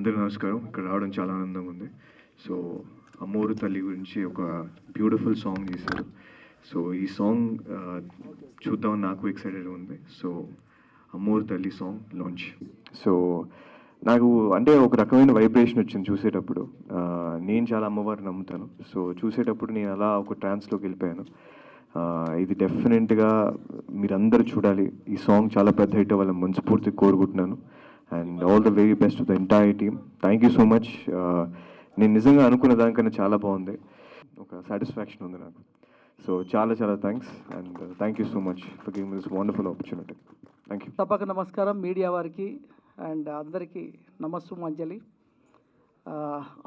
అందరూ నమస్కారం. ఇక్కడ రావడం చాలా ఆనందంగా ఉంది. సో అమ్మోరు తల్లి గురించి ఒక బ్యూటిఫుల్ సాంగ్ చేశారు. సో ఈ సాంగ్ చూద్దామని నాకు ఎక్సైటెడ్గా ఉంది. సో అమ్మోరు తల్లి సాంగ్ లాంచ్. సో నాకు అంటే ఒక రకమైన వైబ్రేషన్ వచ్చింది చూసేటప్పుడు. నేను చాలా అమ్మవారిని నమ్ముతాను. సో చూసేటప్పుడు నేను అలా ఒక ట్రాన్స్లోకి వెళ్ళిపోయాను. ఇది డెఫినెట్గా మీరందరూ చూడాలి. ఈ సాంగ్ చాలా పెద్ద హిట్ అవ్వాలని మనస్ఫూర్తిగా కోరుకుంటున్నాను. And all the very best to the entire team. Thank you so much. నేను నిజంగా అనుకున్న దానికన్నా చాలా బాగుంది. ఒక సాటిస్ఫాక్షన్ ఉంది నాకు. సో చాలా చాలా thanks and thank you so much for giving this wonderful opportunity. Thank you. తప్పక నమస్కారం మీడియా వారికి అండ్ అందరికీ నమస్సుమాంజలి.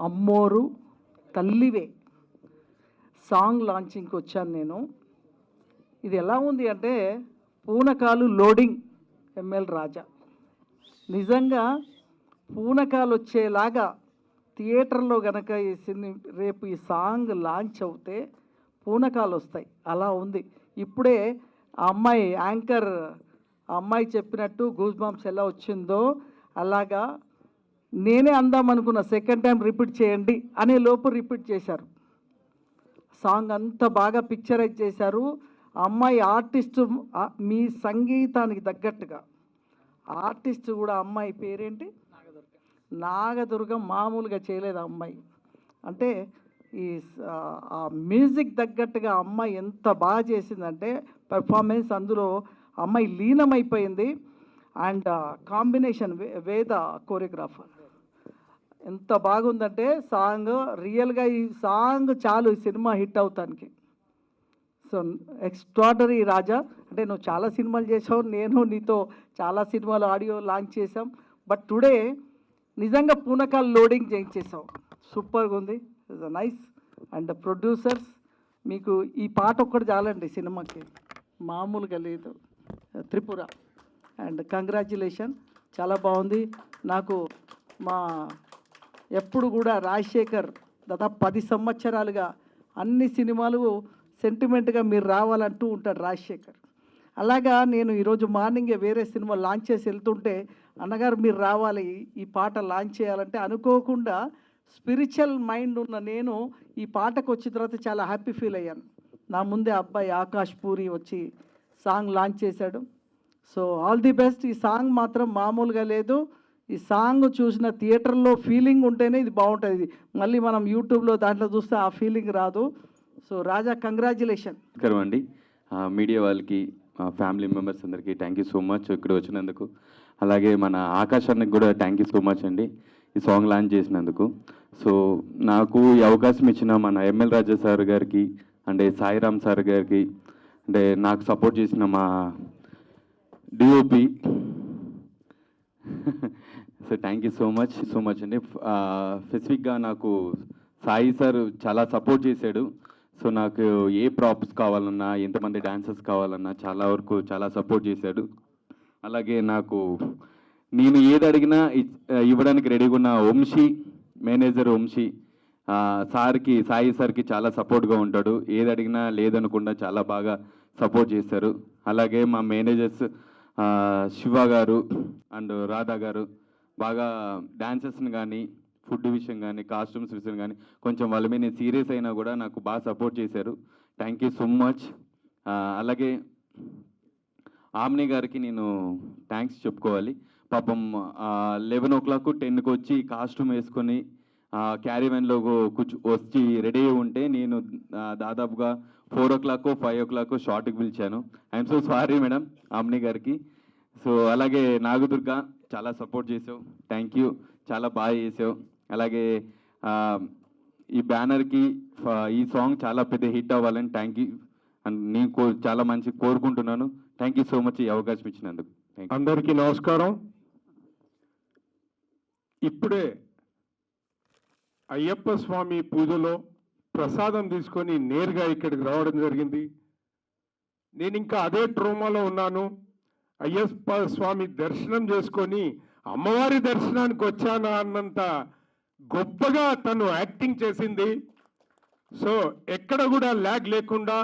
అమ్మోరు తల్లివే సాంగ్ లాంచింగ్కి వచ్చాను నేను. ఇది ఎలా ఉంది అంటే పూనకాలు లోడింగ్ ఎంఎల్ రాజా. నిజంగా పూనకాలు వచ్చేలాగా థియేటర్లో కనుక రేపు ఈ సాంగ్ లాంచ్ అవుతే పూనకాలు వస్తాయి. అలా ఉంది. ఇప్పుడే ఆ అమ్మాయి యాంకర్ ఆ అమ్మాయి చెప్పినట్టు గూస్ బంప్స్ ఎలా వచ్చిందో అలాగా నేనే అందామనుకున్న సెకండ్ టైం రిపీట్ చేయండి అనే లోపు రిపీట్ చేశారు. సాంగ్ అంత బాగా పిక్చరైజ్ చేశారు. ఆ అమ్మాయి ఆర్టిస్టు మీ సంగీతానికి తగ్గట్టుగా ఆర్టిస్ట్ కూడా అమ్మాయి పేరేంటి నాగదుర్గ మామూలుగా చేయలేదు ఆ అమ్మాయి. అంటే ఈ ఆ మ్యూజిక్ తగ్గట్టుగా అమ్మాయి ఎంత బాగా చేసిందంటే పెర్ఫార్మెన్స్ అందులో అమ్మాయి లీనమైపోయింది. అండ్ కాంబినేషన్ వేద కోరియోగ్రాఫర్ ఎంత బాగుందంటే సాంగ్ రియల్గా ఈ సాంగ్ చాలు ఈ సినిమా హిట్ అవుతానికి. సో ఎక్స్ట్రాడనరీ రాజా. అంటే నువ్వు చాలా సినిమాలు చేసావు, నేను నీతో చాలా సినిమాలు ఆడియో లాంచ్ చేసాం. బట్ టుడే నిజంగా పూనకాలు లోడింగ్ చేయించేసావు. సూపర్గా ఉంది. It's nice. అండ్ ప్రొడ్యూసర్స్ మీకు ఈ పాట ఒక్కటి చాలండి సినిమాకి, మామూలుగా లేదు. త్రిపుర అండ్ కంగ్రాచ్యులేషన్, చాలా బాగుంది. నాకు మా ఎప్పుడు కూడా రాజశేఖర్ దాదాపు 10 సంవత్సరాలుగా అన్ని సినిమాలు సెంటిమెంట్గా మీరు రావాలంటూ ఉంటాడు రాజశేఖర్. అలాగా నేను ఈరోజు మార్నింగే వేరే సినిమా లాంచ్ చేసి వెళ్తుంటే అన్నగారు మీరు రావాలి ఈ పాట లాంచ్ చేయాలంటే అనుకోకుండా స్పిరిచువల్ మైండ్ ఉన్న నేను ఈ పాటకు వచ్చిన తర్వాత చాలా హ్యాపీ ఫీల్ అయ్యాను. నా ముందే అబ్బాయి ఆకాష్ పూరి వచ్చి సాంగ్ లాంచ్ చేశాడు. So all the best. ఈ సాంగ్ మాత్రం మామూలుగా లేదు. ఈ సాంగ్ చూసిన థియేటర్లో ఫీలింగ్ ఉంటేనే ఇది బాగుంటుంది. మళ్ళీ మనం యూట్యూబ్లో దాంట్లో చూస్తే ఆ ఫీలింగ్ రాదు. సో రాజా కంగ్రాచ్యులేషన్. నమస్కారం అండి. మీడియా వాళ్ళకి ఫ్యామిలీ మెంబర్స్ అందరికీ థ్యాంక్ యూ సో మచ్ ఇక్కడ వచ్చినందుకు. అలాగే మన ఆకాశానికి కూడా థ్యాంక్ యూ సో మచ్ అండి ఈ సాంగ్ లాంచ్ చేసినందుకు. సో నాకు ఈ అవకాశం ఇచ్చిన మన ఎంఎల్ రాజా సార్ గారికి అంటే సాయిరామ్ సార్ గారికి అంటే నాకు సపోర్ట్ చేసిన మా DOP so thank you so much అండి. స్పెసిఫిక్గా నాకు సాయి సార్ చాలా సపోర్ట్ చేశాడు. సో నాకు ఏ ప్రాప్స్ కావాలన్నా ఎంతమంది డాన్సర్స్ కావాలన్నా చాలా వరకు చాలా సపోర్ట్ చేశాడు. అలాగే నాకు నేను ఏది అడిగినా ఇవ్వడానికి రెడీగా ఉన్న వంశీ మేనేజర్ వంశీ సార్కి సాయి సార్కి చాలా సపోర్ట్గా ఉంటాడు. ఏది అడిగినా లేదనకుండా చాలా బాగా సపోర్ట్ చేశారు. అలాగే మా మేనేజర్స్ శివ గారు అండ్ రాధా గారు బాగా డాన్సర్స్ని కానీ ఫుడ్ విషయం కానీ కాస్ట్యూమ్స్ విషయం కానీ కొంచెం వాళ్ళ మీద నేను సీరియస్ అయినా కూడా నాకు బాగా సపోర్ట్ చేశారు. Thank you so much. అలాగే ఆమ్ని గారికి నేను థ్యాంక్స్ చెప్పుకోవాలి. పాపం 11 o'clock 10కి వచ్చి కాస్ట్యూమ్ వేసుకొని క్యారీవెన్లో వచ్చి రెడీ అయి ఉంటే నేను దాదాపుగా 4 o'clock 5 o'clock షార్ట్కి పిలిచాను. I'm so sorry madam omni గారికి. సో అలాగే నాగదుర్గ చాలా సపోర్ట్ చేసావు, థ్యాంక్ యూ, చాలా బాగా చేసావు. అలాగే ఈ బ్యానర్కి ఈ సాంగ్ చాలా పెద్ద హిట్ అవ్వాలని థ్యాంక్ యూ అండ్ నేను చాలా మంచి కోరుకుంటున్నాను. థ్యాంక్ యూ సో మచ్ ఈ అవకాశం ఇచ్చినందుకు. అందరికీ నమస్కారం. ఇప్పుడే అయ్యప్ప స్వామి పూజలో ప్రసాదం తీసుకొని నేరుగా ఇక్కడికి రావడం జరిగింది. నేను ఇంకా అదే ట్రోమాలో ఉన్నాను. అయ్యప్ప స్వామి దర్శనం చేసుకొని అమ్మవారి దర్శనానికి వచ్చానా అన్నంత గొప్పగా తను యాక్టింగ్ చేసింది. సో ఎక్కడ కూడా ల్యాగ్ లేకుండా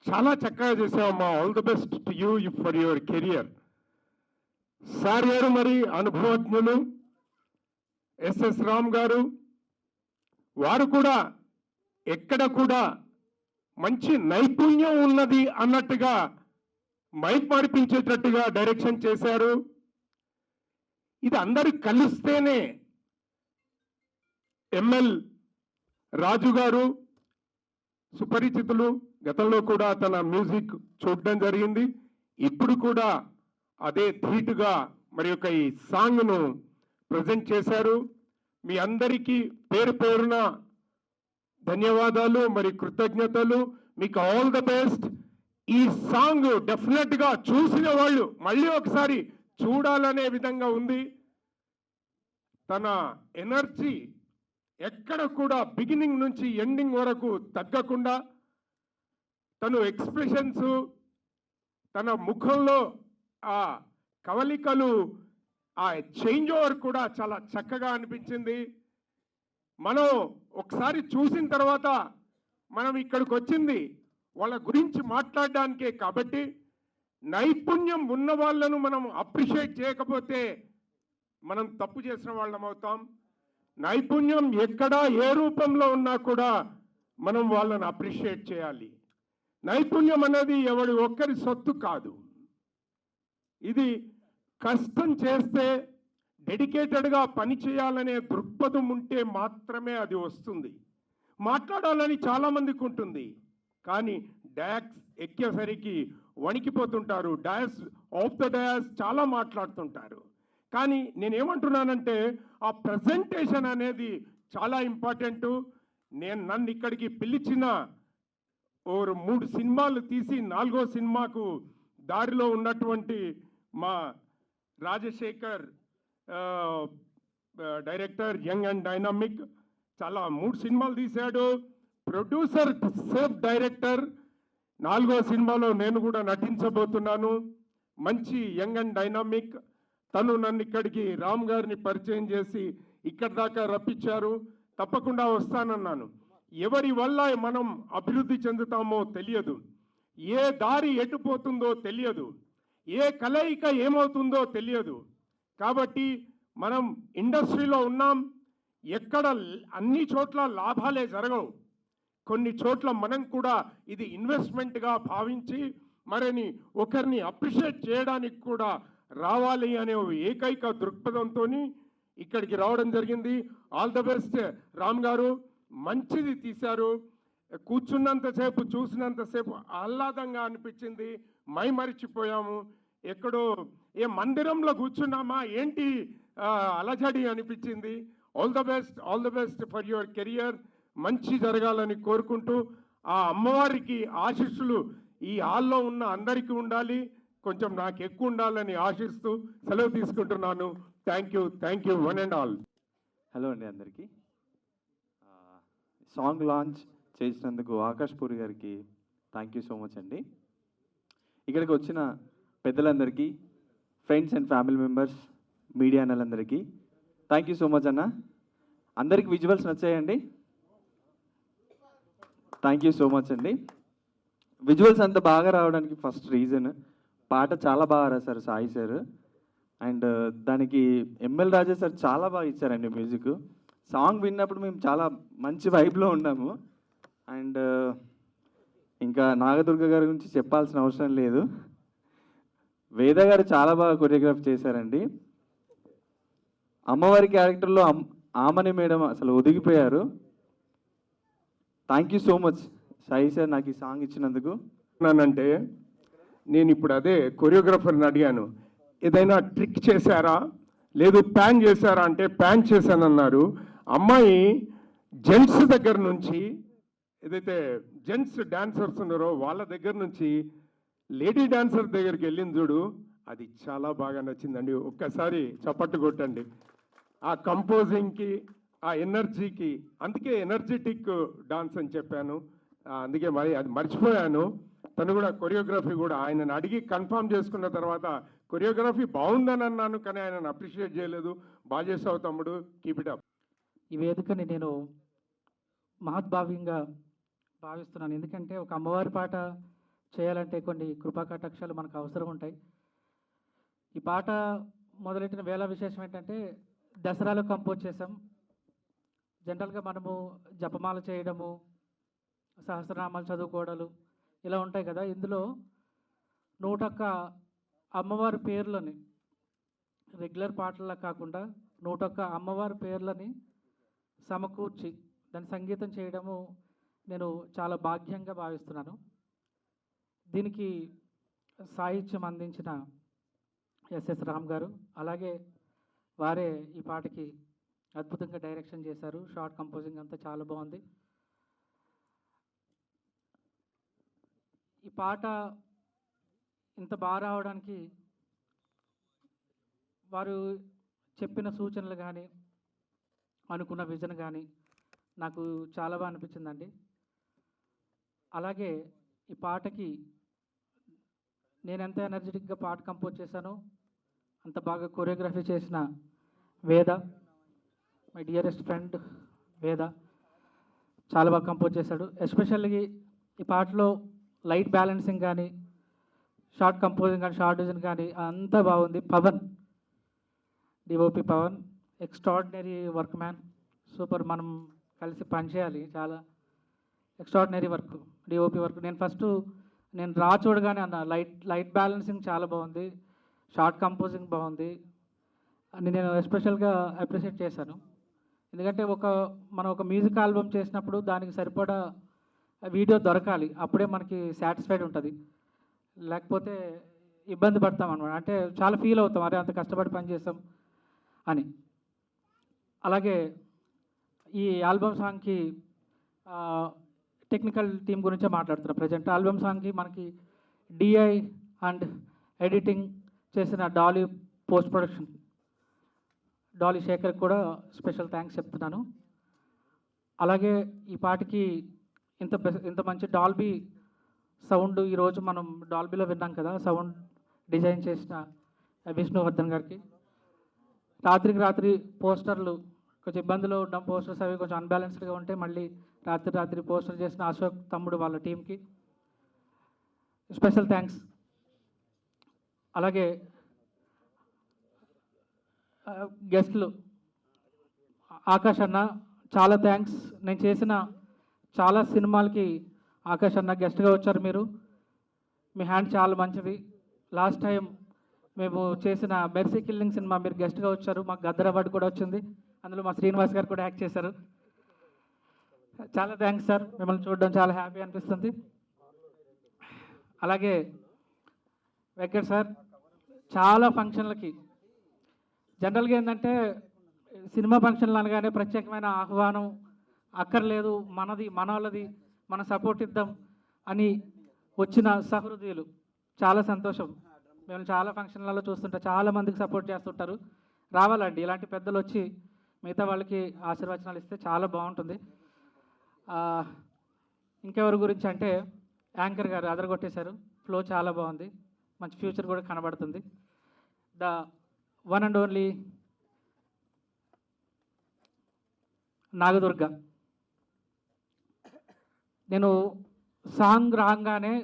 చాలా చక్కగా చేసావమ్మా. All the best to you for your career. Sir గారు మరి అనుభవజ్ఞులు, ఎస్ఎస్ రామ్ గారు, వారు కూడా ఎక్కడ కూడా మంచి నైపుణ్యం ఉన్నది అన్నట్టుగా మైక్ మార్పించేటట్టుగా డైరెక్షన్ చేశారు. ఇది అందరు కలిస్తేనే ఎంఎల్ రాజు గారు సుపరిచితులు, గతంలో కూడా తన మ్యూజిక్ చూడడం జరిగింది. ఇప్పుడు కూడా అదే ధీటుగా మరి యొక్క ఈ సాంగ్ను ప్రజెంట్ చేశారు. మీ అందరికీ పేరు పేరున ధన్యవాదాలు మరి కృతజ్ఞతలు. మీకు ఆల్ ద బెస్ట్. ఈ సాంగ్ డెఫినెట్ గా చూసిన వాళ్ళు మళ్ళీ ఒకసారి చూడాలనే విధంగా ఉంది. తన ఎనర్జీ ఎక్కడ కూడా బిగినింగ్ నుంచి ఎండింగ్ వరకు తగ్గకుండా, తను ఎక్స్ప్రెషన్స్, తన ముఖంలో ఆ కవలికలు, ఆ చేంజ్ ఓవర్ కూడా చాలా చక్కగా అనిపించింది. మనం ఒకసారి చూసిన తర్వాత మనం ఇక్కడికి వచ్చింది వాళ్ళ గురించి మాట్లాడడానికే. కాబట్టి నైపుణ్యం ఉన్న వాళ్ళను మనం అప్రిషియేట్ చేయకపోతే మనం తప్పు చేసిన వాళ్ళం అవుతాం. నైపుణ్యం ఎక్కడ ఏ రూపంలో ఉన్నా కూడా మనం వాళ్ళని అప్రిషియేట్ చేయాలి. నైపుణ్యం అనేది ఎవరి ఒక్కరి సొత్తు కాదు. ఇది కష్టం చేస్తే, డెడికేటెడ్గా పని చేయాలనే దృక్పథం ఉంటే మాత్రమే అది వస్తుంది. మాట్లాడాలని చాలామందికి ఉంటుంది, కానీ డయాక్స్ ఎక్కేసరికి వణికిపోతుంటారు. డయాస్ ఆఫ్ ద డయాస్ చాలా మాట్లాడుతుంటారు. కానీ నేనేమంటున్నానంటే ఆ ప్రజెంటేషన్ అనేది చాలా ఇంపార్టెంటు. నన్ను ఇక్కడికి పిలిచిన 3 సినిమాలు తీసి 4వ సినిమాకు దారిలో ఉన్నటువంటి మా Rajasekhar director, young and dynamic, చాలా 3 సినిమాలు తీశాడు. ప్రొడ్యూసర్ సేఫ్ డైరెక్టర్, 4వ సినిమాలో నేను కూడా నటించబోతున్నాను. మంచి యంగ్ అండ్ డైనామిక్. తను నన్ను ఇక్కడికి రామ్ గారిని పరిచయం చేసి ఇక్కడి దాకా రప్పించారు. తప్పకుండా వస్తానన్నాను. ఎవరి వల్ల మనం అభివృద్ధి చెందుతామో తెలియదు, ఏ దారి ఎటుపోతుందో తెలియదు, ఏ కలయిక ఏమవుతుందో తెలియదు. కాబట్టి మనం ఇండస్ట్రీలో ఉన్నాం. ఎక్కడ అన్ని చోట్ల లాభాలే జరగవు. కొన్ని చోట్ల మనం కూడా ఇది ఇన్వెస్ట్మెంట్గా భావించి మరిని ఒకరిని అప్రిషియేట్ చేయడానికి కూడా రావాలి అనే ఏకైక దృక్పథంతో ఇక్కడికి రావడం జరిగింది. ఆల్ ద బెస్ట్ రామ్ గారు. మంచిది తీశారు. కూర్చున్నంతసేపు, చూసినంతసేపు ఆహ్లాదంగా అనిపించింది. మరిచిపోయాము. ఎక్కడో ఏ మందిరంలో కూర్చున్నామా ఏంటి అలజడి అనిపించింది. All the best for your career. మంచి జరగాలని కోరుకుంటూ, ఆ అమ్మవారికి ఆశీస్సులు ఈ హాల్లో ఉన్న అందరికీ ఉండాలి, కొంచెం నాకు ఎక్కువ ఉండాలని ఆశిస్తూ సెలవు తీసుకుంటున్నాను. Thank you one and all. Hello అండి అందరికీ. సాంగ్ లాంచ్ చేసినందుకు ఆకాష్ పూరి గారికి థ్యాంక్ యూ సో మచ్ అండి. ఇక్కడికి వచ్చిన పెద్దలందరికీ, friends and family members, media అన్నలందరికీ థ్యాంక్ యూ సో మచ్ అన్న. అందరికి విజువల్స్ నచ్చాయండి? థ్యాంక్ యూ సో మచ్ అండి. విజువల్స్ అంత బాగా రావడానికి ఫస్ట్ రీజన్, పాట చాలా బాగా రాశారు సాయి సార్. అండ్ దానికి ఎంఎల్ రాజా సార్ చాలా బాగా ఇచ్చారండి మ్యూజిక్. సాంగ్ విన్నప్పుడు మేము చాలా మంచి వైబ్లో ఉన్నాము. అండ్ ఇంకా నాగదుర్గ గారి గురించి చెప్పాల్సిన అవసరం లేదు. వేద గారు చాలా బాగా కొరియోగ్రాఫ్ చేశారండి. అమ్మవారి క్యారెక్టర్లో ఆమని మేడం అసలు ఒదిగిపోయారు. Thank you so much Sai sir నాకు ఈ సాంగ్ ఇచ్చినందుకు. అంటే నేను ఇప్పుడు అదే కొరియోగ్రాఫర్ని అడిగాను, ఏదైనా ట్రిక్ చేశారా, లేదు ప్యాన్ చేశారా అంటే ప్యాన్ చేశానన్నారు. అమ్మాయి జెంట్స్ దగ్గర నుంచి, ఏదైతే జెంట్స్ డాన్సర్స్ ఉన్నారో వాళ్ళ దగ్గర నుంచి లేడీ డాన్సర్ దగ్గరికి వెళ్ళింది చూడు, అది చాలా బాగా నచ్చిందండి. ఒక్కసారి చప్పట్టు కొట్టండి. ఆ కంపోజింగ్కి, ఆ ఎనర్జీకి, అందుకే ఎనర్జెటిక్ డాన్స్ అని చెప్పాను. అందుకే మరి అది మర్చిపోయాను. తను కూడా కొరియోగ్రఫీ కూడా ఆయనను అడిగి కన్ఫర్మ్ చేసుకున్న తర్వాత కొరియోగ్రఫీ బాగుందని అన్నాను, కానీ ఆయనను అప్రిషియేట్ చేయలేదు. బాగా చేసావు తమ్ముడు, కీప్ ఇట్ అప్. ఈ వేదికని నేను మహద్భావ్యంగా భావిస్తున్నాను. ఎందుకంటే ఒక అమ్మవారి పాట చేయాలంటే కొన్ని కృపా కటాక్షాలు మనకు అవసరం ఉంటాయి. ఈ పాట మొదలెట్టిన వేళ విశేషం ఏంటంటే దసరాలో కంపోజ్ చేసాం. జనరల్గా మనము జపమాల చేయడము, సహస్రనామాలు చదువుకోవడాలు ఇలా ఉంటాయి కదా. ఇందులో 101 అమ్మవారి పేర్లని రెగ్యులర్ పాటల్లా కాకుండా 101 అమ్మవారి పేర్లని సమకూర్చి దాని సంగీతం చేయడము నేను చాలా భాగ్యంగా భావిస్తున్నాను. దీనికి సాహిత్యం అందించిన ఎస్ఎస్ రామ్ గారు, అలాగే వారే ఈ పాటకి అద్భుతంగా డైరెక్షన్ చేశారు. షార్ట్ కంపోజింగ్ అంతా చాలా బాగుంది. ఈ పాట ఇంత బాగా రావడానికి వారు చెప్పిన సూచనలు కానీ అనుకున్న విజన్ కానీ నాకు చాలా బాగా అనిపించిందండి. అలాగే ఈ పాటకి నేను ఎంత ఎనర్జెటిక్గా పాట కంపోజ్ చేశానో అంత బాగా కొరియోగ్రఫీ చేసిన వేద, మై డియరెస్ట్ ఫ్రెండ్ వేద, చాలా బాగా కంపోజ్ చేశాడు. ఎస్పెషల్లీ ఈ పాటలో లైట్ బ్యాలెన్సింగ్ కానీ, షార్ట్ కంపోజింగ్ కానీ, షార్ట్ డిజైన్ కానీ అంతా బాగుంది. Pavan, DOP Pavan, extraordinary work man, super. మనం కలిసి పనిచేయాలి. చాలా ఎక్స్ట్రాడినరీ వర్క్, డిఓపి వర్క్. నేను రా చూడగానే అన్న లైట్ బ్యాలెన్సింగ్ చాలా బాగుంది, షార్ట్ కంపోజింగ్ బాగుంది అని నేను ఎస్పెషల్గా అప్రిషియేట్ చేశాను. ఎందుకంటే మనం ఒక మ్యూజిక్ ఆల్బమ్ చేసినప్పుడు దానికి సరిపడా వీడియో దొరకాలి, అప్పుడే మనకి సాటిస్ఫైడ్ ఉంటుంది. లేకపోతే ఇబ్బంది పడతాం అనమాట. అంటే చాలా ఫీల్ అవుతాం, అరే అంత కష్టపడి పని చేస్తాం అని. అలాగే ఈ ఆల్బమ్ సాంగ్కి టెక్నికల్ టీం గురించే మాట్లాడుతున్నాం. ప్రజెంట్ ఆల్బమ్ సాంగ్కి మనకి డిఐ అండ్ ఎడిటింగ్ చేసిన డాలీ, పోస్ట్ ప్రొడక్షన్ డాలీ శేఖర్ కూడా స్పెషల్ థ్యాంక్స్ చెప్తున్నాను. అలాగే ఈ పాటకి ఇంత మంచి డాల్బీ సౌండ్ ఈరోజు మనం డాల్బీలో విన్నాం కదా, సౌండ్ డిజైన్ చేసిన విష్ణువర్ధన్ గారికి, రాత్రికి రాత్రి పోస్టర్లు కొంచెం ఇబ్బందులు ఉండడం, పోస్టర్స్ అవి కొంచెం అన్బ్యాలెన్స్డ్గా ఉంటే మళ్ళీ రాత్రి పోస్టర్ చేసిన అశోక్ తమ్ముడు వాళ్ళ టీంకి స్పెషల్ థ్యాంక్స్. అలాగే గెస్ట్లు ఆకాష్ అన్న, చాలా థ్యాంక్స్. నేను చేసిన చాలా సినిమాలకి ఆకాష్ అన్న గెస్ట్గా వచ్చారు. మీ హ్యాండ్ చాలా మంచిది. లాస్ట్ టైం మేము చేసిన మెర్సీ కిల్లింగ్ సినిమా మీరు గెస్ట్గా వచ్చారు, మాకు గద్దర్ అవార్డు కూడా వచ్చింది. అందులో మా శ్రీనివాస్ గారు కూడా యాక్ట్ చేశారు. చాలా థ్యాంక్స్ సార్, మిమ్మల్ని చూడడం చాలా హ్యాపీ అనిపిస్తుంది. అలాగే వెంకట్ సార్, చాలా ఫంక్షన్లకి జనరల్గా ఏంటంటే సినిమా ఫంక్షన్లు అనగానే ప్రత్యేకమైన ఆహ్వానం అక్కర్లేదు, మనోళ్ళది మన సపోర్ట్ ఇద్దాం అని వచ్చిన సహృదయులు చాలా సంతోషం. మేము చాలా ఫంక్షన్లలో చూస్తుంటే చాలా మందికి సపోర్ట్ చేస్తుంటారు. రావాలండి, ఇలాంటి పెద్దలు వచ్చి మిగతా వాళ్ళకి ఆశీర్వచనాలు ఇస్తే చాలా బాగుంటుంది. ఇంకెవరి గురించి అంటే యాంకర్ గారు అదరగొట్టేశారు, ఫ్లో చాలా బాగుంది, మంచి ఫ్యూచర్ కూడా కనబడుతుంది. The one and only Nagadurga. నేను సాంగ్ రాగానే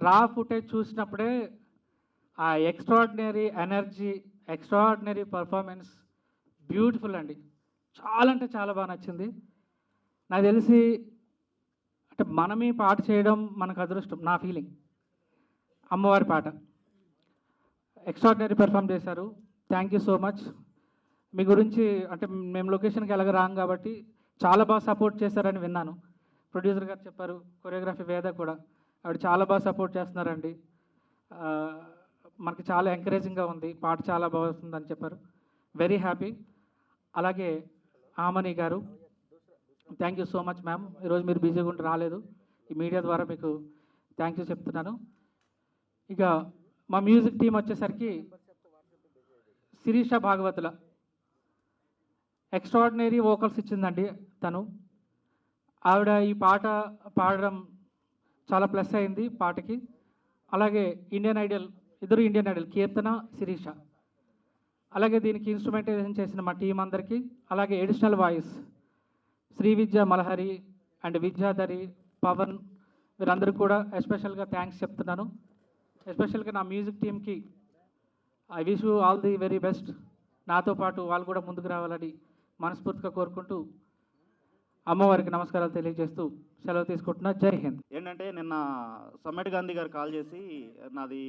రా ఫుటేజ్ చూసినప్పుడే ఆ extraordinary energy, extraordinary performance beautiful అండి. చాలా అంటే చాలా బాగా నచ్చింది. నాకు తెలిసి అంటే మనం ఈ పాట చేయడం మనకు అదృష్టం, నా ఫీలింగ్. అమ్మవారి పాట ఎక్స్ట్రాడినరీ పెర్ఫామ్ చేశారు. Thank you so much. మీ గురించి అంటే మేము లొకేషన్కి ఎలాగ రాం కాబట్టి చాలా బాగా సపోర్ట్ చేశారని విన్నాను. ప్రొడ్యూసర్ గారు చెప్పారు, కొరియోగ్రఫీ వేద కూడా, ఆవిడ చాలా బాగా సపోర్ట్ చేస్తున్నారండి, మనకి చాలా ఎంకరేజింగ్గా ఉంది, పాట చాలా బాగుంటుందని చెప్పారు. Very happy. అలాగే ఆమని గారు, thank you so much ma'am. ఈరోజు మీరు బిజీగా ఉండి రాలేదు, ఈ మీడియా ద్వారా మీకు థ్యాంక్ యూ చెప్తున్నాను. ఇక మా మ్యూజిక్ టీం వచ్చేసరికి శిరీష భాగవతుల ఎక్స్ట్రాడినరీ వోకల్స్ ఇచ్చిందండి తను. ఆవిడ ఈ పాట పాడడం చాలా ప్లస్ అయింది పాటకి. అలాగే ఇండియన్ ఐడల్, ఇద్దరు ఇండియన్ ఐడల్, కీర్తన, శిరీష. అలాగే దీనికి ఇన్స్ట్రుమెంటైజేషన్ చేసిన మా టీం అందరికీ, అలాగే additional voice Sri Vidya Malahari and Vidyadhari, Pavan, వీరందరికీ కూడా ఎస్పెషల్గా థ్యాంక్స్ చెప్తున్నాను. ఎస్పెషల్గా నా మ్యూజిక్ టీమ్కి I wish you all the very best. నాతో పాటు వాళ్ళు కూడా ముందుకు రావాలని మనస్ఫూర్తిగా కోరుకుంటూ అమ్మవారికి నమస్కారాలు తెలియజేస్తూ సెలవు తీసుకుంటున్నా. జై హింద్. ఏంటంటే నిన్న సమ్మటి గాంధీ గారు కాల్ చేసి నాది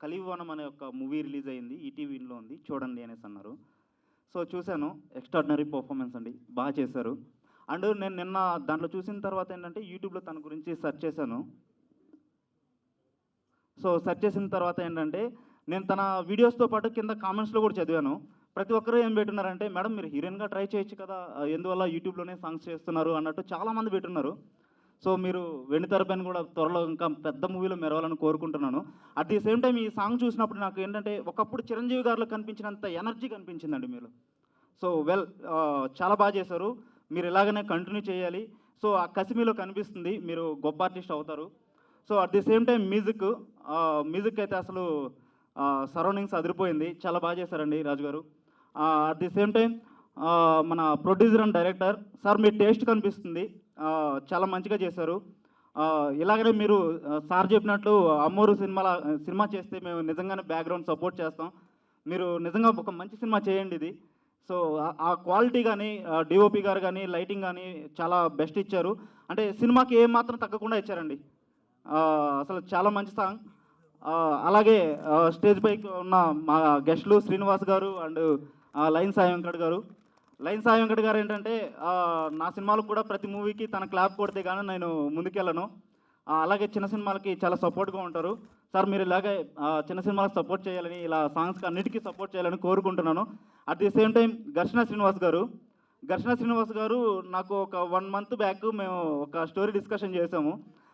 కలియుగవనం అనే ఒక మూవీ రిలీజ్ అయింది, ఈటీవీలో ఉంది చూడండి అనేసి అన్నారు. సో చూశాను, ఎక్స్ట్రాడినరీ పర్ఫార్మెన్స్ అండి, బాగా చేశారు. అండ్ నేను నిన్న దాంట్లో చూసిన తర్వాత ఏంటంటే యూట్యూబ్లో తన గురించి సెర్చ్ చేశాను. సో సెర్చ్ చేసిన తర్వాత ఏంటంటే నేను తన వీడియోస్తో పాటు కింద కామెంట్స్లో కూడా చదివాను. ప్రతి ఒక్కరూ ఏం పెట్టున్నారంటే, మేడం మీరు హీరోయిన్గా ట్రై చేయొచ్చు కదా, ఎందువల్ల యూట్యూబ్లోనే సాంగ్స్ చేస్తున్నారు అన్నట్టు చాలామంది పెట్టున్నారు. సో మీరు వెండితెరపైన కూడా త్వరలో ఇంకా పెద్ద మూవీలో మెరవాలని కోరుకుంటున్నాను. అట్ ది సేమ్ టైం ఈ సాంగ్ చూసినప్పుడు నాకు ఏంటంటే ఒకప్పుడు చిరంజీవి గారిలో కనిపించినంత ఎనర్జీ కనిపించిందండి మీరు. సో చాలా బాగా చేశారు, మీరు ఇలాగనే కంటిన్యూ చేయాలి. సో ఆ కసి మీలో కనిపిస్తుంది, మీరు గొప్ప ఆర్టిస్ట్ అవుతారు. So at the same time music అయితే అసలు సరౌండింగ్స్ అదిరిపోయింది, చాలా బాగా చేశారండి రాజు గారు. అట్ ది సేమ్ టైం మన producer and director sir me taste కనిపిస్తుంది, చాలా మంచిగా చేశారు. ఇలాగనే మీరు సార్ చెప్పినట్లు అమ్మోరు సినిమా చేస్తే మేము నిజంగానే బ్యాక్గ్రౌండ్ సపోర్ట్ చేస్తాం. మీరు నిజంగా ఒక మంచి సినిమా చేయండి ఇది. సో ఆ క్వాలిటీ కానీ డిఓపి గారు కానీ లైటింగ్ కానీ చాలా బెస్ట్ ఇచ్చారు. అంటే సినిమాకి ఏం మాత్రం తగ్గకుండా ఇచ్చారండి. అసలు చాలా మంచి సాంగ్. అలాగే స్టేజ్ పైకి ఉన్న మా గెస్ట్లు శ్రీనివాస్ గారు అండ్ లైన్ సాయి వెంకట్ గారు. లైన్ సాయి వెంకట్ గారు ఏంటంటే నా సినిమాలకు కూడా ప్రతి మూవీకి తన క్లాప్ కొడితే కానీ నేను ముందుకెళ్ళను. అలాగే చిన్న సినిమాలకి చాలా సపోర్ట్గా ఉంటారు. సార్ మీరు ఇలాగే చిన్న సినిమాలకు సపోర్ట్ చేయాలని, ఇలా సాంగ్స్కి అన్నిటికీ సపోర్ట్ చేయాలని కోరుకుంటున్నాను. అట్ ది సేమ్ టైం ఘర్షణ శ్రీనివాస్ గారు నాకు ఒక 1 month బ్యాక్ మేము ఒక స్టోరీ డిస్కషన్ చేసాము.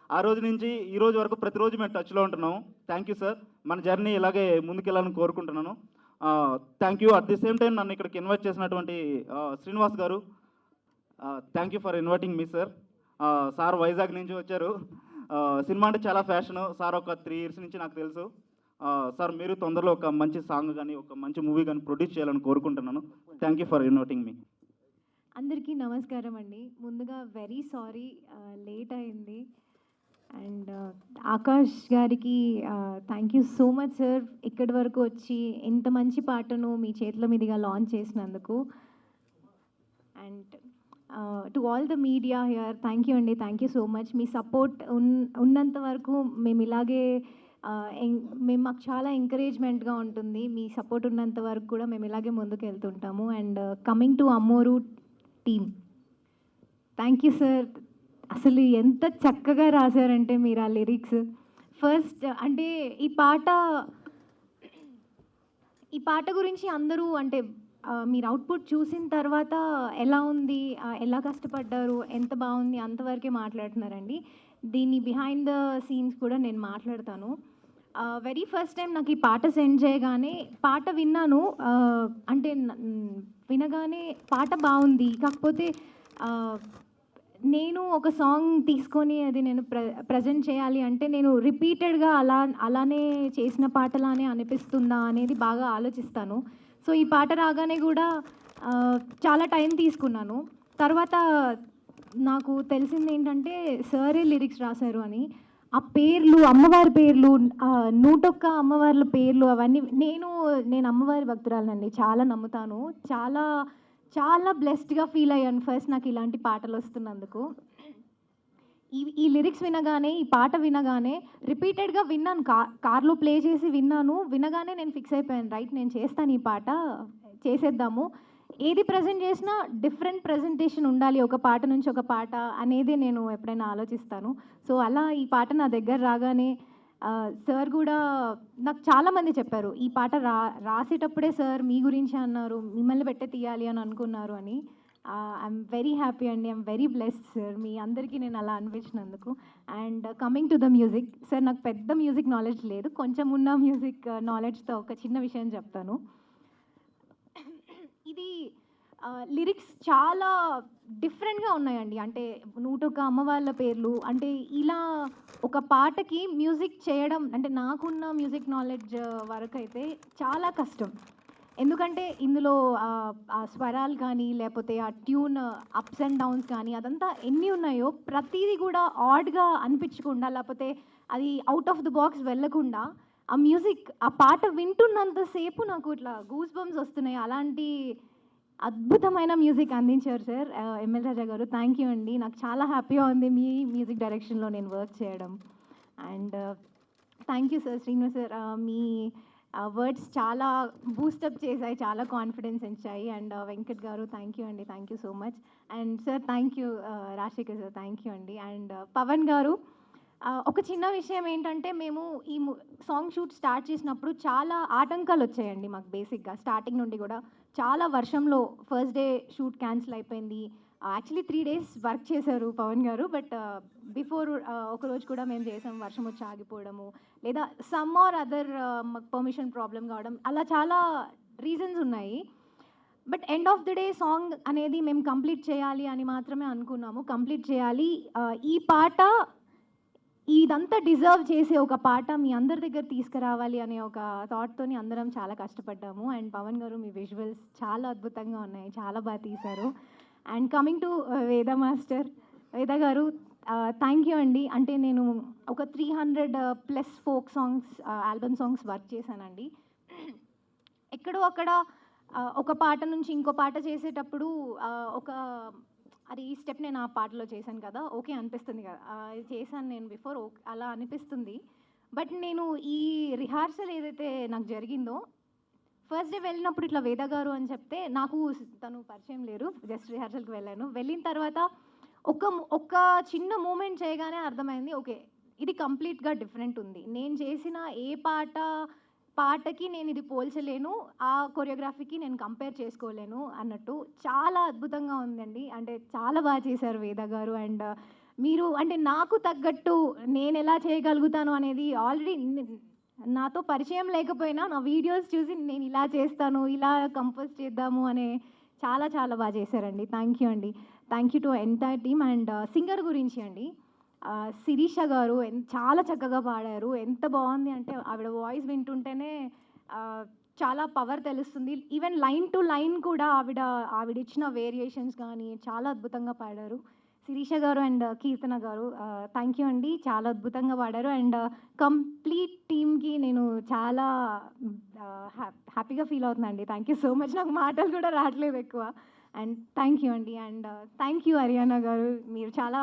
ఆ రోజు నుంచి ఈ రోజు వరకు ప్రతిరోజు మేము టచ్లో ఉంటున్నాము. థ్యాంక్ యూ సార్, మన జర్నీ ఇలాగే ముందుకెళ్ళాలని కోరుకుంటున్నాను. Thank you. At the same time నన్ను ఇక్కడికి ఇన్వైట్ చేసినటువంటి శ్రీనివాస్ గారు, thank you for inviting me sir. Sir Vizag నుంచి వచ్చారు. సినిమా అంటే చాలా ఫ్యాషను సార్, ఒక 3 years నుంచి నాకు తెలుసు. సార్ మీరు తొందరలో ఒక మంచి సాంగ్ కానీ ఒక మంచి మూవీ కానీ ప్రొడ్యూస్ చేయాలని కోరుకుంటున్నాను. థ్యాంక్ యూ ఫర్ ఇన్వైటింగ్ మీ. అందరికీ నమస్కారం అండి. ముందుగా వెరీ సారీ లేట్ అయింది. అండ్ ఆకాష్ గారికి thank you so much sir, ఇక్కడి వరకు వచ్చి ఇంత మంచి పాటను మీ చేతుల మీదుగా లాంచ్ చేసినందుకు. And to all the media here thank you అండి, థ్యాంక్ యూ సో మచ్. మీ సపోర్ట్ ఉన్నంత వరకు మేము ఇలాగే మాకు చాలా ఎంకరేజ్మెంట్గా ఉంటుంది. మీ సపోర్ట్ ఉన్నంత వరకు కూడా మేము ఇలాగే ముందుకు వెళ్తుంటాము. And coming to Ammoru team, thank you sir. అసలు ఎంత చక్కగా రాశారంటే మీరు ఆ లిరిక్స్. ఫస్ట్ అంటే ఈ పాట గురించి అందరూ అంటే మీరు అవుట్పుట్ చూసిన తర్వాత ఎలా ఉంది, ఎలా కష్టపడ్డారు, ఎంత బాగుంది అంతవరకే మాట్లాడుతున్నారండి. దీన్ని బిహైండ్ ద సీన్స్ కూడా నేను మాట్లాడతాను. వెరీ ఫస్ట్ టైం నాకు ఈ పాట సెండ్ చేయగానే పాట విన్నాను. అంటే వినగానే పాట బాగుంది, కాకపోతే నేను ఒక సాంగ్ తీసుకొని అది నేను ప్రజెంట్ చేయాలి అంటే నేను రిపీటెడ్గా అలానే చేసిన పాటలానే అనిపిస్తుందా అనేది బాగా ఆలోచిస్తాను. సో ఈ పాట రాగానే కూడా చాలా టైం తీసుకున్నాను. తర్వాత నాకు తెలిసింది ఏంటంటే సారే లిరిక్స్ రాశారు అని. ఆ పేర్లు, అమ్మవారి పేర్లు, 101 అమ్మవార్ల పేర్లు అవన్నీ నేను అమ్మవారి భక్తురాలనండి, చాలా నమ్ముతాను. చాలా బ్లెస్డ్గా ఫీల్ అయ్యాను ఫస్ట్ నాకు ఇలాంటి పాటలు వస్తున్నందుకు. ఈ లిరిక్స్ వినగానే, ఈ పాట వినగానే రిపీటెడ్గా విన్నాను, కార్లో ప్లే చేసి వినగానే నేను ఫిక్స్ అయిపోయాను, రైట్ నేను చేస్తాను ఈ పాట, చేసేద్దాము. ఏది ప్రజెంట్ చేసినా డిఫరెంట్ ప్రజెంటేషన్ ఉండాలి, ఒక పాట నుంచి ఒక పాట అనేది నేను ఎప్పుడైనా ఆలోచిస్తాను. సో అలా ఈ పాట నా దగ్గర రాగానే సార్ కూడా నాకు చాలామంది చెప్పారు, ఈ పాట రాసేటప్పుడే సార్ మీ గురించి అన్నారు, మిమ్మల్ని పెట్టే తీయాలి అని అనుకున్నారు అని. ఐఎమ్ వెరీ హ్యాపీ అండి, ఐఎమ్ వెరీ బ్లెస్డ్ సార్, మీ అందరికీ నేను అలా అనిపించినందుకు. And coming to the music sir, నాకు పెద్ద మ్యూజిక్ నాలెడ్జ్ లేదు, కొంచెం ఉన్న మ్యూజిక్ నాలెడ్జ్తో ఒక చిన్న విషయం చెప్తాను. ఇది లిరిక్స్ చాలా డిఫరెంట్గా ఉన్నాయండి. అంటే 101 అమ్మవార్ల పేర్లు, అంటే ఇలా ఒక పాటకి మ్యూజిక్ చేయడం అంటే నాకున్న మ్యూజిక్ నాలెడ్జ్ వరకు అయితే చాలా కష్టం. ఎందుకంటే ఇందులో ఆ స్వరాలు కానీ లేకపోతే ఆ ట్యూన్ అప్స్ అండ్ డౌన్స్ కానీ అదంతా ఎన్ని ఉన్నాయో ప్రతిదీ కూడా ఆడ్గా అనిపించకుండా లేకపోతే అది అవుట్ ఆఫ్ ద బాక్స్ వెళ్ళకుండా ఆ మ్యూజిక్, ఆ పాట వింటున్నంతసేపు నాకు ఇట్లా గూస్ బంప్స్ వస్తున్నాయి. అలాంటి అద్భుతమైన మ్యూజిక్ అందించారు సార్ ఎంఎల్ రాజా గారు. థ్యాంక్ యూ అండి. నాకు చాలా హ్యాపీగా ఉంది మీ మ్యూజిక్ డైరెక్షన్లో నేను వర్క్ చేయడం. And thank you sir Srinivas sir. Me words చాలా బూస్టప్ చేశాయి, చాలా కాన్ఫిడెన్స్ ఇచ్చాయి. అండ్ వెంకట్ గారు థ్యాంక్ యూ అండి, thank you so much. And sir thank you, Rajasekhar sir thank you అండి. అండ్ పవన్ గారు, ఒక చిన్న విషయం ఏంటంటే మేము ఈ సాంగ్ షూట్ స్టార్ట్ చేసినప్పుడు చాలా ఆటంకాలు వచ్చాయండి మాకు. బేసిక్గా స్టార్టింగ్ నుండి కూడా చాలా వర్షంలో ఫస్ట్ డే షూట్ క్యాన్సిల్ అయిపోయింది. యాక్చువల్లీ 3 days వర్క్ చేశారు పవన్ గారు, బట్ బిఫోర్ ఒకరోజు కూడా మేము చేసాం, వర్షం వచ్చి ఆగిపోవడము, లేదా some or other permission problem కావడం, అలా చాలా రీజన్స్ ఉన్నాయి. But end of the day song అనేది మేము కంప్లీట్ చేయాలి అని మాత్రమే అనుకున్నాము. కంప్లీట్ చేయాలి, ఈ పాట ఇదంతా డిజర్వ్ చేసే ఒక పాట మీ అందరి దగ్గర తీసుకురావాలి అనే ఒక థాట్తోని అందరం చాలా కష్టపడ్డాము. అండ్ పవన్ గారు మీ విజువల్స్ చాలా అద్భుతంగా ఉన్నాయి, చాలా బాగా తీశారు. అండ్ కమింగ్ టు వేద మాస్టర్, వేద గారు థ్యాంక్ యూ అండి. అంటే నేను ఒక 300+ folk songs, album songs work చేశానండి. ఎక్కడో అక్కడ ఒక పాట నుంచి ఇంకో పాట చేసేటప్పుడు ఒక అది ఈ స్టెప్ నేను ఆ పాటలో చేశాను కదా, ఓకే అనిపిస్తుంది కదా, ఇది చేశాను నేను బిఫోర్, ఓకే అలా అనిపిస్తుంది. బట్ నేను ఈ రిహార్సల్ ఏదైతే నాకు జరిగిందో, ఫస్ట్ డే వెళ్ళినప్పుడు ఇట్లా వేద గారు అని చెప్తే నాకు తను పరిచయం లేరు, జస్ట్ రిహార్సల్కి వెళ్ళాను. వెళ్ళిన తర్వాత ఒక చిన్న మూమెంట్ చేయగానే అర్థమైంది, ఓకే ఇది కంప్లీట్గా డిఫరెంట్ ఉంది. నేను చేసిన ఏ పాటకి నేను ఇది పోల్చలేను, ఆ కొరియోగ్రఫీకి నేను కంపేర్ చేసుకోలేను అన్నట్టు చాలా అద్భుతంగా ఉందండి. అంటే చాలా బాగా చేశారు వేద గారు. అండ్ మీరు అంటే నాకు తగ్గట్టు నేను ఎలా చేయగలుగుతాను అనేది ఆల్రెడీ నాతో పరిచయం లేకపోయినా నా వీడియోస్ చూసి నేను ఇలా చేస్తాను, ఇలా కంపోజ్ చేద్దాము అనే చాలా చాలా బాగా చేశారండి. థ్యాంక్ యూ అండి. Thank you to entire team. And singer గురించి అండి, శిరీష గారు చాలా చక్కగా పాడారు. ఎంత బాగుంది అంటే ఆవిడ వాయిస్ వింటుంటేనే చాలా పవర్ తెలుస్తుంది. ఈవెన్ లైన్ టు లైన్ కూడా ఆవిడ ఇచ్చిన వేరియేషన్స్ కానీ చాలా అద్భుతంగా పాడారు. శిరీష గారు అండ్ కీర్తన గారు థ్యాంక్ యూ అండి, చాలా అద్భుతంగా పాడారు. అండ్ కంప్లీట్ టీమ్కి నేను చాలా హ్యాపీగా ఫీల్ అవుతున్నానండి. Thank you so much. నాకు మాటలు కూడా రావట్లేదు ఎక్కువ. అండ్ థ్యాంక్ యూ అండి. అండ్ థ్యాంక్ యూ హరియానా గారు, మీరు చాలా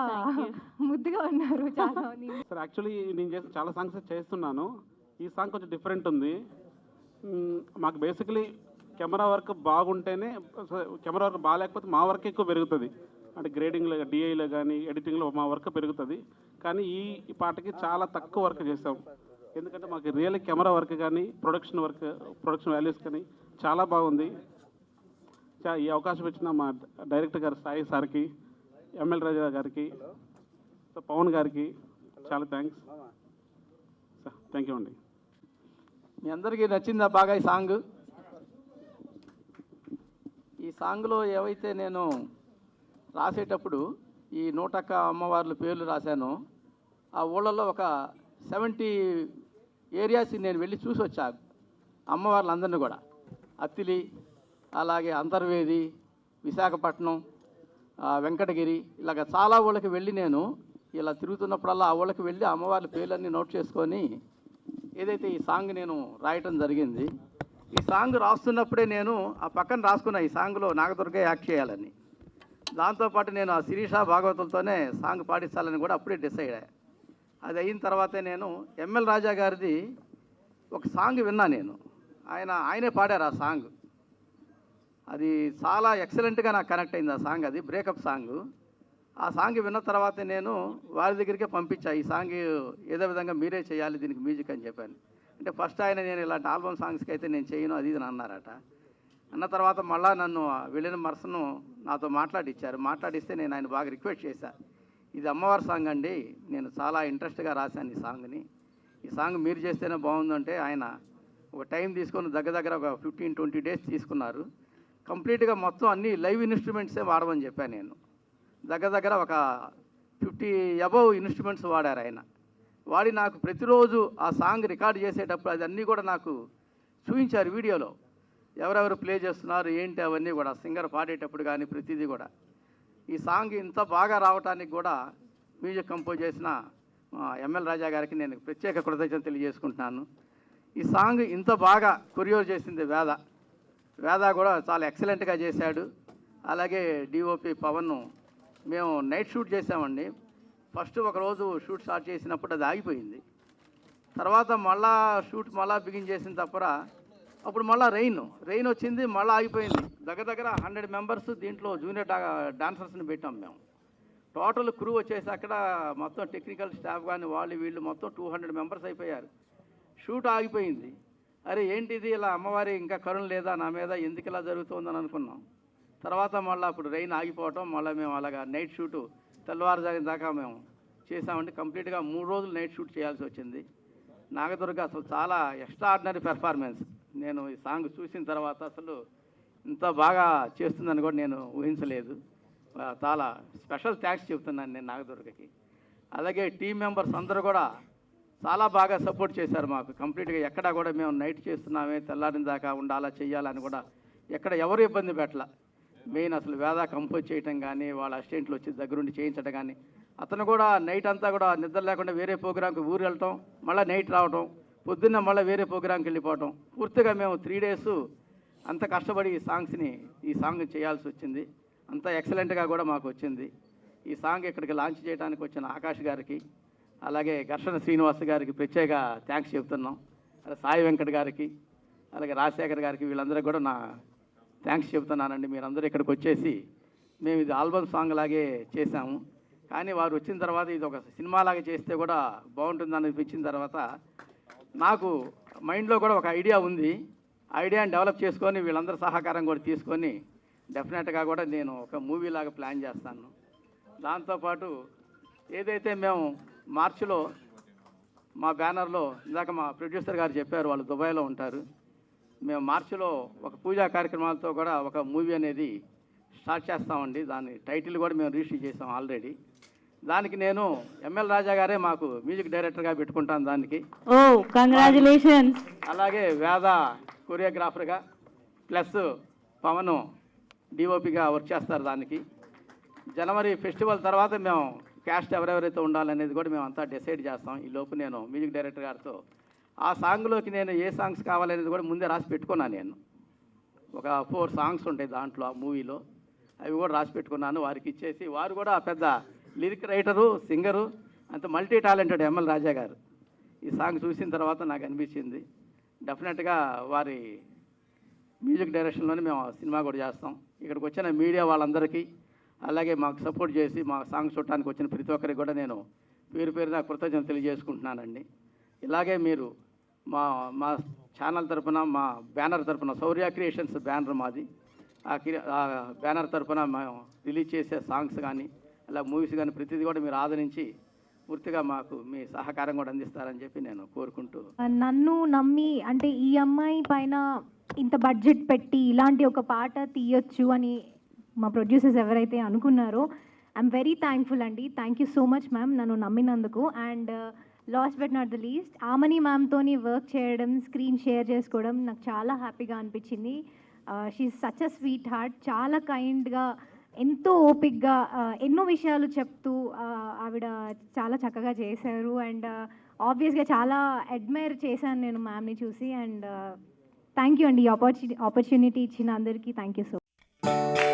ముద్దుగా ఉన్నారు. చాలా సార్ యాక్చువల్లీ నేను చేసిన చాలా సాంగ్స్ చేస్తున్నాను, ఈ సాంగ్ కొంచెం డిఫరెంట్ ఉంది. మాకు బేసికలీ కెమెరా వర్క్ బాగుంటేనే, కెమెరా వర్క్ బాగాలేకపోతే మా వర్క్ ఎక్కువ పెరుగుతుంది. అంటే గ్రేడింగ్లో, డిఐలో కానీ ఎడిటింగ్లో మా వర్క్ పెరుగుతుంది. కానీ ఈ పాటకి చాలా తక్కువ వర్క్ చేసాం, ఎందుకంటే మాకు రియల్ కెమెరా వర్క్ కానీ ప్రొడక్షన్ వాల్యూస్ కానీ చాలా బాగుంది. ఈ అవకాశం ఇచ్చిన మా డైరెక్టర్ గారు సాయి సార్కి, ఎంఎల్ రాజా గారికి, పవన్ గారికి చాలా థ్యాంక్స్ సార్. థ్యాంక్ యూ అండి. మీ అందరికీ నచ్చిందా బాగా ఈ సాంగ్? ఈ సాంగ్లో ఏవైతే నేను రాసేటప్పుడు ఈ 101 అమ్మవార్ల పేర్లు రాశానో, ఆ ఊళ్ళల్లో ఒక 70 ఏరియాస్ నేను వెళ్ళి చూసి వచ్చా. అమ్మవార్లందరినీ కూడా, అత్తిలి, అలాగే అంతర్వేది, విశాఖపట్నం, వెంకటగిరి, ఇలాగ చాలా ఊళ్ళకి వెళ్ళి నేను ఇలా తిరుగుతున్నప్పుడల్లా ఆ ఊళ్ళకి వెళ్ళి అమ్మవార్ల పేర్లన్నీ నోట్ చేసుకొని ఏదైతే ఈ సాంగ్ నేను రాయటం జరిగింది. ఈ సాంగ్ రాస్తున్నప్పుడే నేను ఆ పక్కన రాసుకున్న ఈ సాంగ్లో నాగదుర్గ యాక్ట్ చేయాలని. దాంతోపాటు నేను ఆ శిరీష భాగవతులతోనే సాంగ్ పాటించాలని కూడా అప్పుడే డిసైడ్ అయ్యా. అది అయిన తర్వాతే నేను ఎంఎల్ రాజా గారిది ఒక సాంగ్ విన్నా. నేను ఆయనే పాడారు ఆ సాంగ్. అది చాలా ఎక్సలెంట్గా నాకు కనెక్ట్ అయింది ఆ సాంగ్. అది బ్రేకప్ సాంగ్. ఆ సాంగ్ విన్న తర్వాత నేను వారి దగ్గరికే పంపించా, ఈ సాంగ్ ఏదో విధంగా మీరే చేయాలి దీనికి మ్యూజిక్ అని చెప్పాను. అంటే ఫస్ట్ ఆయన నేను ఇలాంటి ఆల్బమ్ సాంగ్స్కి అయితే నేను చేయను అది ఇది అన్నారట. అన్న తర్వాత మళ్ళీ నన్ను వెళ్ళిన మరుసను నాతో మాట్లాడిస్తే నేను ఆయన బాగా రిక్వెస్ట్ చేశాను, ఇది అమ్మవారి సాంగ్ అండి, నేను చాలా ఇంట్రెస్ట్గా రాశాను ఈ సాంగ్ని, ఈ సాంగ్ మీరు చేస్తేనే బాగుందంటే ఆయన ఒక టైం తీసుకొని దగ్గర ఒక 15-20 days తీసుకున్నారు. కంప్లీట్గా మొత్తం అన్ని లైవ్ ఇన్స్ట్రుమెంట్సే వాడమని చెప్పాను నేను. దగ్గర ఒక 50 above ఇన్స్ట్రుమెంట్స్ వాడారు ఆయన. వాడి నాకు ప్రతిరోజు ఆ సాంగ్ రికార్డ్ చేసేటప్పుడు అది అన్నీ కూడా నాకు చూపించారు వీడియోలో, ఎవరెవరు ప్లే చేస్తున్నారు ఏంటి అవన్నీ కూడా, సింగర్ పాడేటప్పుడు కానీ ప్రతిదీ కూడా. ఈ సాంగ్ ఇంత బాగా రావడానికి కూడా మ్యూజిక్ కంపోజ్ చేసిన ఎంఎల్ రాజా గారికి నేను ప్రత్యేక కృతజ్ఞతలు తెలియజేసుకుంటున్నాను. ఈ సాంగ్ ఇంత బాగా కొరియోర్ చేసింది వేద కూడా చాలా ఎక్సలెంట్గా చేశాడు. అలాగే డిఓపి పవన్. మేము నైట్ షూట్ చేసామండి. ఫస్ట్ ఒకరోజు షూట్ స్టార్ట్ చేసినప్పుడు అది ఆగిపోయింది. తర్వాత మళ్ళా షూట్ మళ్ళా బిగిన్ చేసిన తప్ప అప్పుడు మళ్ళీ రెయిన్ వచ్చింది, మళ్ళీ ఆగిపోయింది. దగ్గర 100 మెంబర్స్ దీంట్లో జూనియర్ డాన్సర్స్ని పెట్టాం మేము. టోటల్ క్రూ వచ్చేసి అక్కడ మొత్తం టెక్నికల్ స్టాఫ్ కానీ వీళ్ళు మొత్తం 200 మెంబర్స్ అయిపోయారు. షూట్ ఆగిపోయింది. అరే ఏంటిది ఇలా అమ్మవారి ఇంకా కరుణ లేదా నా మీద, ఎందుకు ఇలా జరుగుతుందని అనుకున్నాం. తర్వాత మళ్ళీ అప్పుడు రెయిన్ ఆగిపోవటం, మళ్ళీ మేము అలాగా నైట్ షూటు తెల్లవారుజాగిన దాకా మేము చేసామండి. కంప్లీట్గా 3 రోజులు నైట్ షూట్ చేయాల్సి వచ్చింది. నాగదుర్గ అసలు చాలా ఎక్స్ట్రాడినరీ పెర్ఫార్మెన్స్. నేను ఈ సాంగ్ చూసిన తర్వాత అసలు ఇంత బాగా చేస్తుందని కూడా నేను ఊహించలేదు. చాలా స్పెషల్ థ్యాంక్స్ చెప్తున్నాను నేను నాగదుర్గకి. అలాగే టీం మెంబర్స్ అందరూ కూడా చాలా బాగా సపోర్ట్ చేశారు మాకు. కంప్లీట్గా ఎక్కడా కూడా మేము నైట్ చేస్తున్నామే తెల్లారిన దాకా ఉండాలా చెయ్యాలని కూడా ఎక్కడ ఎవరు ఇబ్బంది పెట్టాల. మెయిన్ అసలు వేద కంపోజ్ చేయటం కానీ, వాళ్ళ అసిస్టెంట్లు వచ్చి దగ్గరుండి చేయించడం కానీ, అతను కూడా నైట్ అంతా కూడా నిద్ర లేకుండా వేరే ప్రోగ్రాంకి ఊరు వెళ్ళటం, మళ్ళీ నైట్ రావటం, పొద్దున్న మళ్ళీ వేరే ప్రోగ్రాంకి వెళ్ళిపోవటం. పూర్తిగా మేము 3 డేస్ అంత కష్టపడి ఈ సాంగ్ చేయాల్సి వచ్చింది. అంత ఎక్సలెంట్గా కూడా మాకు వచ్చింది. ఈ సాంగ్ ఇక్కడికి లాంచ్ చేయడానికి వచ్చిన ఆకాష్ గారికి, అలాగే ఘర్షణ శ్రీనివాస్ గారికి ప్రత్యేక థ్యాంక్స్ చెప్తున్నాం. అలాగే సాయి వెంకట్ గారికి, అలాగే రాజశేఖర్ గారికి, వీళ్ళందరికీ కూడా నా థ్యాంక్స్ చెప్తున్నానండి. మీరందరూ ఇక్కడికి వచ్చేసి మేము ఇది ఆల్బమ్ సాంగ్ లాగే చేశాము, కానీ వారు వచ్చిన తర్వాత ఇది ఒక సినిమాలాగా చేస్తే కూడా బాగుంటుందని అనిపించిన తర్వాత నాకు మైండ్లో కూడా ఒక ఐడియా ఉంది. ఐడియాని డెవలప్ చేసుకొని వీళ్ళందరూ సహకారం కూడా తీసుకొని డెఫినెట్గా కూడా నేను ఒక మూవీలాగా ప్లాన్ చేస్తాను. దాంతోపాటు ఏదైతే మేము మార్చిలో మా బ్యానర్లో, ఇందాక మా ప్రొడ్యూసర్ గారు చెప్పారు వాళ్ళు దుబాయ్లో ఉంటారు, మేము మార్చిలో ఒక పూజా కార్యక్రమాలతో కూడా ఒక మూవీ అనేది స్టార్ట్ చేస్తామండి. దాని టైటిల్ కూడా మేము రిజిస్టర్ చేసాం ఆల్రెడీ. దానికి నేను ఎంఎల్ రాజా గారే మాకు మ్యూజిక్ డైరెక్టర్గా పెట్టుకుంటాను దానికి. ఓ కంగ్రాచులేషన్స్. అలాగే వేద కొరియోగ్రాఫర్గా, ప్లస్ పవన్ డిఓపిగా వర్క్ చేస్తారు దానికి. జనవరి ఫెస్టివల్ తర్వాత మేము క్యాస్ట్ ఎవరెవరైతే ఉండాలనేది కూడా మేము అంతా డిసైడ్ చేస్తాం. ఈ లోపు నేను మ్యూజిక్ డైరెక్టర్ గారితో ఆ సాంగ్లోకి నేను ఏ సాంగ్స్ కావాలనేది కూడా ముందే రాసి పెట్టుకున్నాను. నేను ఒక 4 సాంగ్స్ ఉంటాయి దాంట్లో ఆ మూవీలో, అవి కూడా రాసి పెట్టుకున్నాను. వారికి ఇచ్చేసి వారు కూడా పెద్ద లిరిక్ రైటరు, సింగరు, అంత మల్టీ టాలెంటెడ్ ఎంఎల్ రాజా గారు. ఈ సాంగ్ చూసిన తర్వాత నాకు అనిపించింది డెఫినెట్గా వారి మ్యూజిక్ డైరెక్షన్లోనే మేము సినిమా కూడా చేస్తాం. ఇక్కడికి వచ్చిన మీడియా వాళ్ళందరికీ, అలాగే మాకు సపోర్ట్ చేసి మా సాంగ్ చూడటానికి వచ్చిన ప్రతి ఒక్కరికి కూడా నేను పేరున కృతజ్ఞతలు తెలియజేసుకుంటున్నానండి. ఇలాగే మీరు మా ఛానల్ తరఫున, మా బ్యానర్ తరఫున, శౌర్య క్రియేషన్స్ బ్యానర్ మాది, ఆ బ్యానర్ తరఫున మేము రిలీజ్ చేసే సాంగ్స్ కానీ అలా మూవీస్ కానీ ప్రతిదీ కూడా మీరు ఆదరించి పూర్తిగా మాకు మీ సహకారం కూడా అందిస్తారని చెప్పి నేను కోరుకుంటూ, నన్ను నమ్మి అంటే ఈ అమ్మాయి పైన ఇంత బడ్జెట్ పెట్టి ఇలాంటి ఒక పాట తీయొచ్చు అని మా ప్రొడ్యూసర్స్ ఎవరైతే అనుకున్నారో ఐఎమ్ వెరీ థ్యాంక్ఫుల్ అండి. Thank you so much ma'am నన్ను నమ్మినందుకు. And last but not the least, Aamani మ్యామ్తోని వర్క్ చేయడం, స్క్రీన్ షేర్ చేసుకోవడం నాకు చాలా హ్యాపీగా అనిపించింది. She is such a sweet heart. చాలా కైండ్గా, ఎంతో ఓపిక్గా ఎన్నో విషయాలు చెప్తూ ఆవిడ చాలా చక్కగా చేశారు. అండ్ ఆబ్వియస్గా చాలా అడ్మైర్ చేశాను నేను మ్యామ్ని చూసి. అండ్ థ్యాంక్ యూ అండి, ఈ ఆపర్చునిటీ ఇచ్చిన అందరికీ థ్యాంక్ యూ సో మచ్.